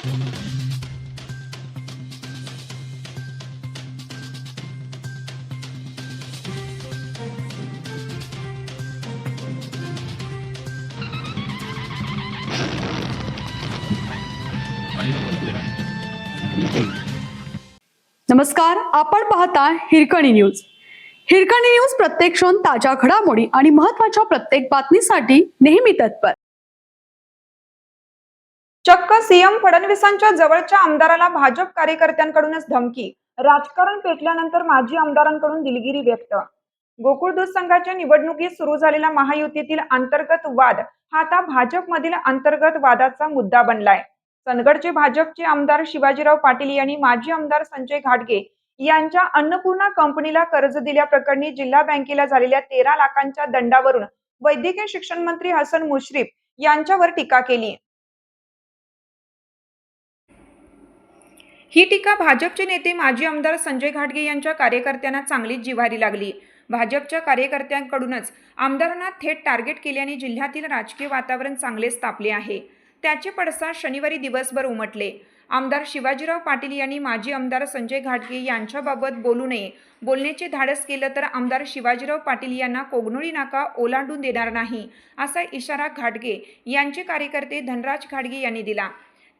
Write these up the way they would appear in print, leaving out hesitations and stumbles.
नमस्कार, आपण पाहता हिरकणी न्यूज. हिरकणी न्यूज प्रत्येक क्षण ताज्या घडामोडी आणि महत्त्वाच्या प्रत्येक बातमीसाठी नेहमी तत्पर. चक्क सीएम फडणवीसांच्या जवळच्या आमदाराला भाजप कार्यकर्त्यांकडूनच धमकी. राजकारण पेटल्यानंतर माजी आमदारांकडून दिलगिरी व्यक्त. गोकुळ दूध संघाच्या निवडणुकीत सुरू झालेला महायुतीतील अंतर्गत वाद हा आता भाजपमधील अंतर्गत वादाचा मुद्दा बनलाय. चंदगडचे भाजपचे आमदार शिवाजीराव पाटील यांनी माजी आमदार संजय घाटगे यांच्या अन्नपूर्णा कंपनीला कर्ज दिल्याप्रकरणी जिल्हा बँकेला झालेल्या 13 लाखांच्या दंडावरून वैद्यकीय शिक्षण मंत्री हसन मुश्रीफ यांच्यावर टीका केली. ही टीका भाजपचे नेते माजी आमदार संजय घाटगे यांच्या कार्यकर्त्यांना चांगलीच जिव्हारी लागली. भाजपच्या कार्यकर्त्यांकडूनच आमदारांना थेट टार्गेट केल्याने जिल्ह्यातील राजकीय वातावरण चांगलेच तापले आहे. त्याचे पडसाद शनिवारी दिवसभर उमटले. आमदार शिवाजीराव पाटील यांनी माजी आमदार संजय घाटगे यांच्याबाबत बोलू नये, बोलण्याचे धाडस केलं तर आमदार शिवाजीराव पाटील यांना कोगनोळी नाका ओलांडून देणार नाही, असा इशारा घाटगे यांचे कार्यकर्ते धनराज घाटगे यांनी दिला.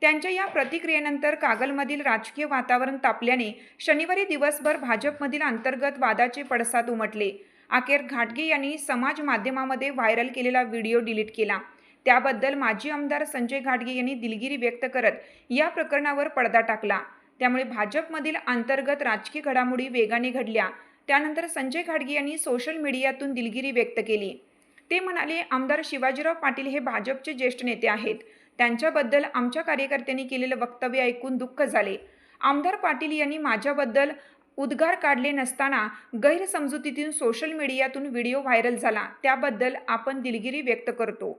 त्यांच्या या प्रतिक्रियेनंतर कागलमधील राजकीय वातावरण तापल्याने शनिवारी दिवसभर भाजपमधील अंतर्गत वादाचे पडसाद उमटले. अखेर घाटगे यांनी समाज माध्यमामध्ये व्हायरल केलेला व्हिडिओ डिलीट केला. त्याबद्दल माजी आमदार संजय घाटगे यांनी दिलगिरी व्यक्त करत या प्रकरणावर पडदा टाकला. त्यामुळे भाजपमधील अंतर्गत राजकीय घडामोडी वेगाने घडल्या. त्यानंतर संजय घाटगे यांनी सोशल मीडियातून दिलगिरी व्यक्त केली. ते म्हणाले, आमदार शिवाजीराव पाटील हे भाजपचे ज्येष्ठ नेते आहेत. त्यांच्याबद्दल आमच्या कार्यकर्त्यांनी केलेलं वक्तव्य ऐकून दुःख झाले. आमदार पाटील यांनी माझ्याबद्दल उद्गार काढले नसताना गैरसमजुतीतून सोशल मीडियातून व्हिडिओ व्हायरल झाला, त्याबद्दल आपण दिलगिरी व्यक्त करतो.